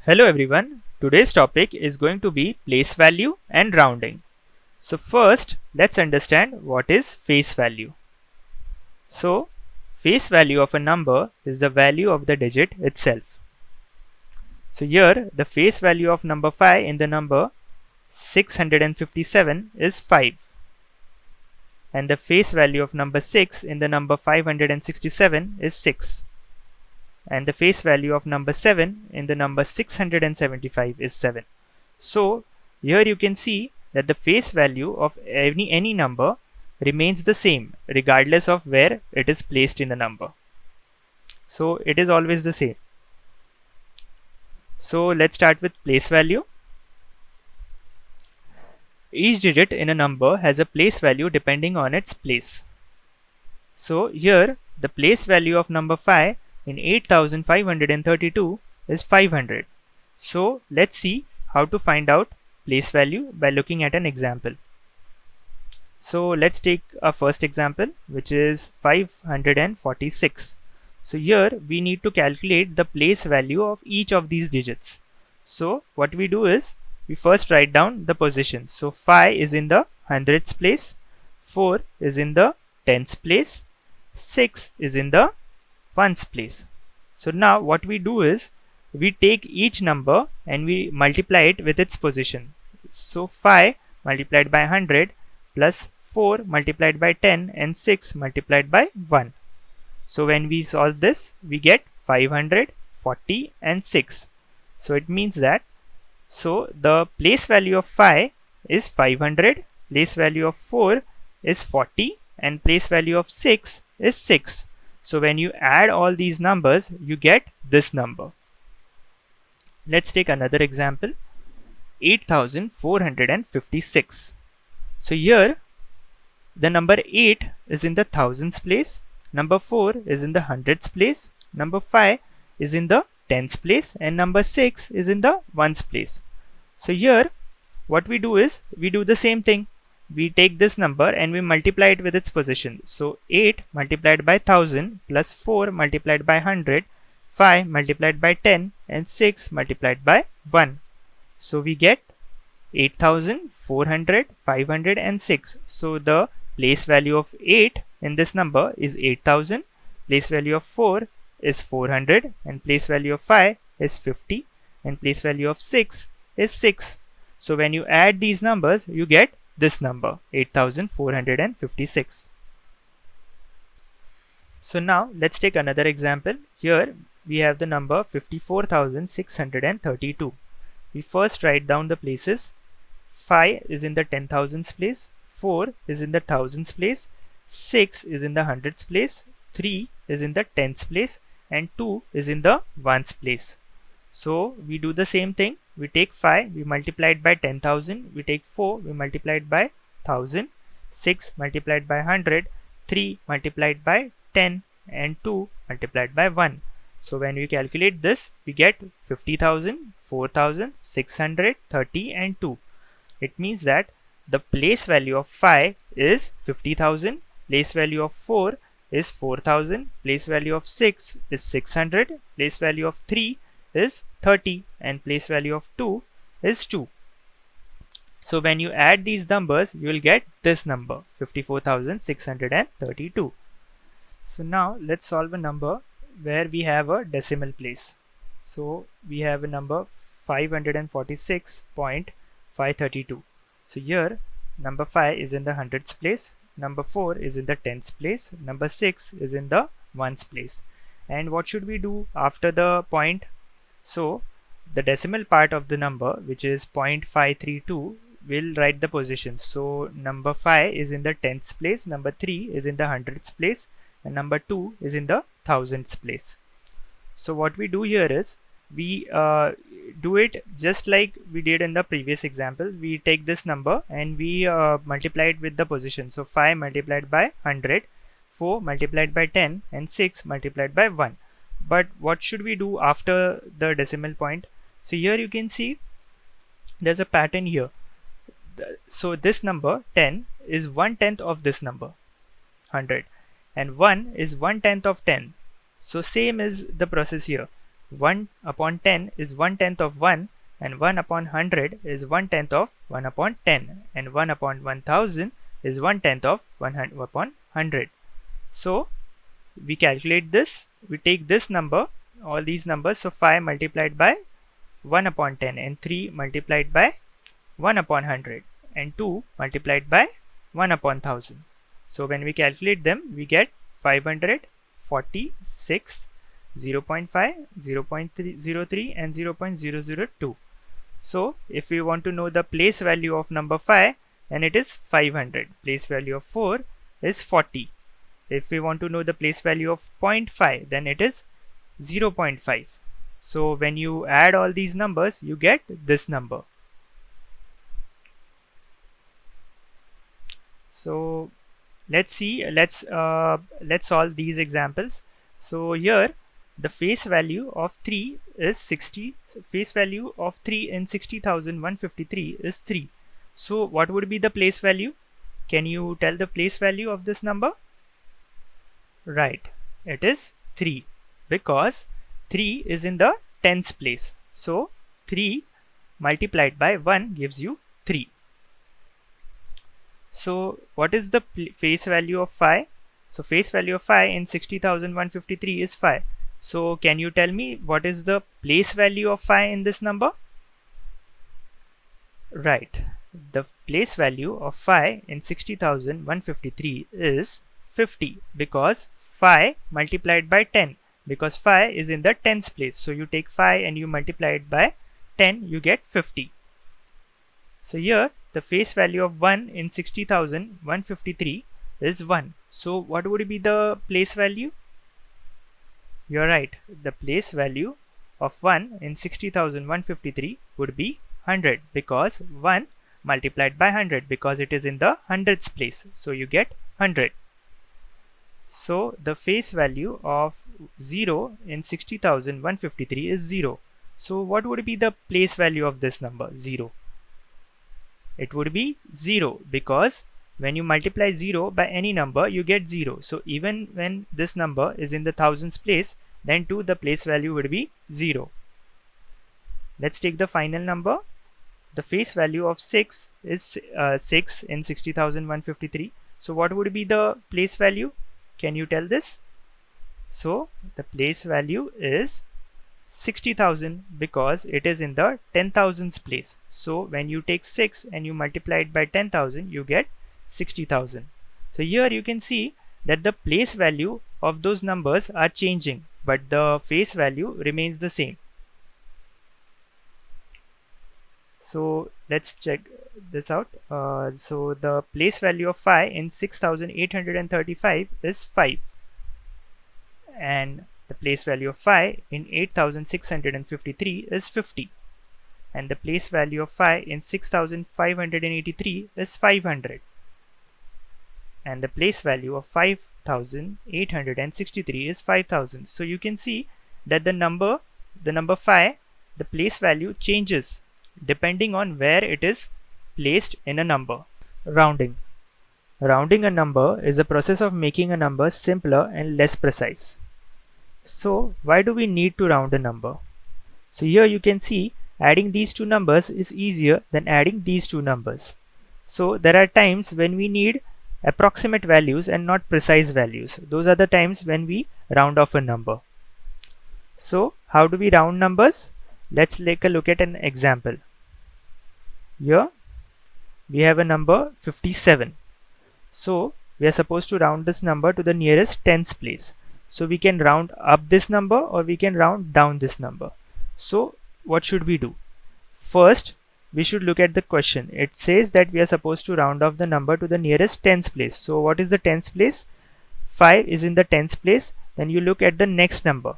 Hello everyone, today's topic is going to be place value and rounding. So first, let's understand what is face value. So, face value of a number is the value of the digit itself. So here, the face value of number 5 in the number 657 is 5. And the face value of number 6 in the number 567 is 6. And the face value of number 7 in the number 675 is 7. So here you can see that the face value of any number remains the same regardless of where it is placed in the number. So it is always the same. So let's start with place value. Each digit in a number has a place value depending on its place. So here the place value of number 5 in 8532 is 500. So let's see how to find out place value by looking at an example. So let's take our first example, which is 546. So here we need to calculate the place value of each of these digits. So what we do is we first write down the positions. So 5 is in the hundreds place, 4 is in the tens place, 6 is in the ones place. So now what we do is we take each number and we multiply it with its position. So 5 multiplied by 100 plus 4 multiplied by 10 and 6 multiplied by 1. So when we solve this, we get 500, 40 and 6. So it means that the place value of 5 is 500, place value of 4 is 40 and place value of 6 is 6. So when you add all these numbers, you get this number. Let's take another example, 8456. So here the number 8 is in the thousands place, number 4 is in the hundreds place, number 5 is in the tens place and number 6 is in the ones place. So here what we do is we do the same thing. We take this number and we multiply it with its position. So 8 multiplied by 1000 plus 4 multiplied by 100, 5 multiplied by 10 and 6 multiplied by 1. So we get 8000, 400, 500 and 6. So the place value of 8 in this number is 8000, place value of 4 is 400 and place value of 5 is 50 and place value of 6 is 6. So when you add these numbers, you get this number, 8456. So now let's take another example. Here we have the number 54632. We first write down the places. 5 is in the 10,000s place, 4 is in the thousands place, 6 is in the hundreds place, 3 is in the tens place and 2 is in the ones place. So we do the same thing. We take 5, we multiply it by 10,000, we take 4, we multiply it by 1000, 6 multiplied by 100, 3 multiplied by 10 and 2 multiplied by 1. So when we calculate this, we get 50,000, 4,000, 600, 30 and 2. It means that the place value of 5 is 50,000, place value of 4 is 4,000, place value of 6 is 600, place value of 3 is 30 and place value of 2 is 2. So when you add these numbers, you will get this number, 54,632. So now let's solve a number where we have a decimal place. So we have a number 546.532. So here number 5 is in the hundreds place, number 4 is in the tens place, number 6 is in the ones place. And what should we do after the point? So the decimal part of the number, which is 0.532, will write the positions. So number 5 is in the tens place, number 3 is in the hundreds place and number 2 is in the thousands place. So what we do here is we do it just like we did in the previous example. We take this number and we multiply it with the position. So 5 multiplied by 100, 4 multiplied by 10 and 6 multiplied by 1. But what should we do after the decimal point? So here you can see there's a pattern here. So this number 10 is 1/10 of this number 100 and 1 is 1/10 of 10. So same is the process here. 1 upon 10 is 1/10 of 1, and 1 upon 100 is 1/10 of 1 upon 10, and 1 upon 1000 is 1/10 of 100 upon 100. So we calculate this, we take this number, all these numbers, so 5 multiplied by 1 upon 10, and 3 multiplied by 1 upon 100, and 2 multiplied by 1 upon 1000. So when we calculate them, we get 500, 46, 0.5, 0.03, and 0.002. So if we want to know the place value of number 5, then it is 500. Place value of 4 is 40. If we want to know the place value of 0.5, then it is 0.5. So when you add all these numbers, you get this number. So let's see, let's solve these examples. So here the face value of 3 is 60. Face value of 3 in 60,153 is 3. So what would be the place value? Can you tell the place value of this number? Right, it is 3, because 3 is in the tens place. So 3 multiplied by 1 gives you 3. So what is the face value of 5? So face value of 5 in 60,153 is 5. So can you tell me what is the place value of 5 in this number? Right, the place value of 5 in 60,153 is 50, because 5 multiplied by 10, because 5 is in the tens place. So you take 5 and you multiply it by 10, you get 50. So here the face value of 1 in 60,153 is 1. So what would be the place value? You're right, the place value of 1 in 60,153 would be 100, because 1 multiplied by 100, because it is in the hundreds place. So you get 100. So the face value of 0 in 60,153 is 0. So what would be the place value of this number 0? It would be 0, because when you multiply 0 by any number, you get 0. So even when this number is in the thousands place, then too the place value would be 0. Let's take the final number. The face value of 6 is 6 in 60,153. So what would be the place value? Can you tell this? So the place value is 60,000, because it is in the 10,000s place. So when you take 6 and you multiply it by 10,000, you get 60,000. So here you can see that the place value of those numbers are changing, but the face value remains the same. So let's check this out. So the place value of 5 in 6,835 is 5, and the place value of 5 in 8,653 is 50, and the place value of 5 in 6,583 is 500, and the place value of 5,863 is 5,000. So you can see that the number 5, the place value changes depending on where it is placed in a number. Rounding. Rounding a number is a process of making a number simpler and less precise. So why do we need to round a number? So here you can see adding these two numbers is easier than adding these two numbers. So there are times when we need approximate values and not precise values. Those are the times when we round off a number. So how do we round numbers? Let's take a look at an example. Here we have a number 57. So we are supposed to round this number to the nearest tens place. So we can round up this number or we can round down this number. So what should we do? First, we should look at the question. It says that we are supposed to round off the number to the nearest tens place. So what is the tens place? 5 is in the tens place. Then you look at the next number,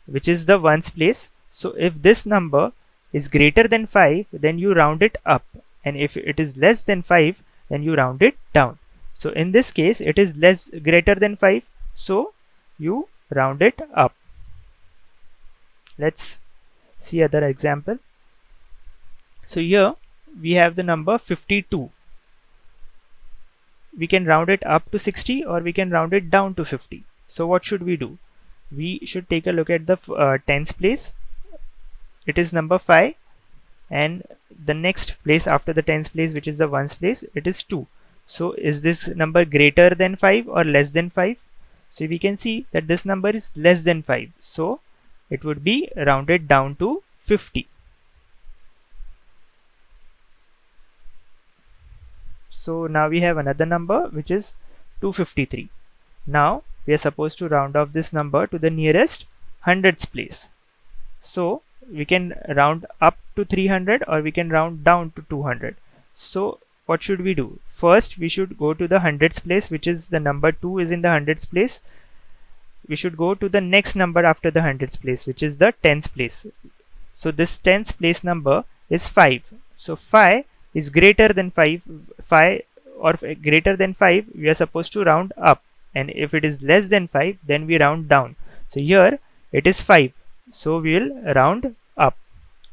which is the ones place. So if this number is greater than 5, then you round it up, and if it is less than 5, then you round it down. So in this case it is greater than 5, so you round it up. Let's see other example. So here we have the number 52. We can round it up to 60 or we can round it down to 50. So what should we do? we should take a look at the tens place. It is number 5, and the next place after the tens place, which is the ones place, it is 2. So is this number greater than 5 or less than 5? So we can see that this number is less than 5, so it would be rounded down to 50. So now we have another number, which is 253. Now we are supposed to round off this number to the nearest hundreds place. So we can round up to 300 or we can round down to 200. So what should we do? First we should go to the hundreds place, which is the number 2 is in the hundreds place. We should go to the next number after the hundreds place, which is the tens place. So this tens place number is 5. So 5 is greater than 5 or greater than 5, we are supposed to round up, and if it is less than 5, then we round down. So here it is 5, so we will round up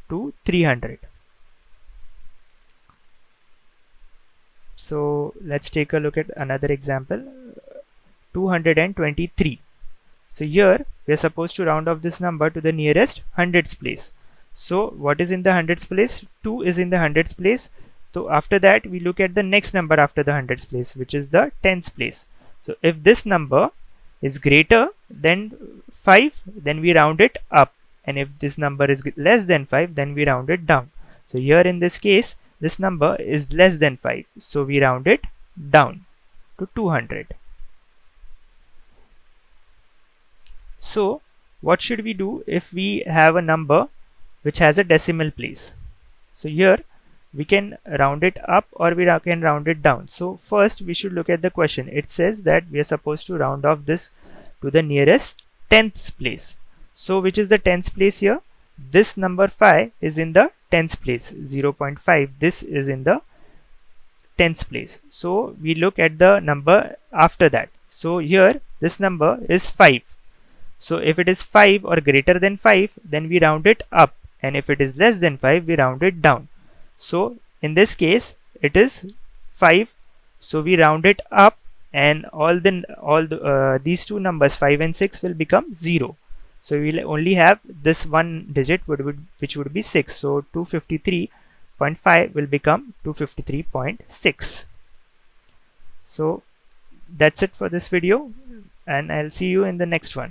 to 300. So let's take a look at another example, 223. So here we are supposed to round off this number to the nearest hundreds place. So what is in the hundreds place? 2 is in the hundreds place. So after that we look at the next number after the hundreds place, which is the tens place. So if this number is greater than 5, then we round it up, and if this number is less than 5, then we round it down. So here in this case this number is less than 5, so we round it down to 200. So what should we do if we have a number which has a decimal place? So here we can round it up or we can round it down. So first we should look at the question. It says that we are supposed to round off this to the nearest tenth place. So which is the tenth place here? This number 5 is in the tens place, 0.5. This is in the tens place. So we look at the number after that. So here this number is 5. So if it is 5 or greater than 5, then we round it up, and if it is less than 5, we round it down. So in this case it is 5, so we round it up, and these two numbers 5 and 6 will become 0. So we will only have this one digit which would be 6. So 253.5 will become 253.6. So that's it for this video, and I'll see you in the next one.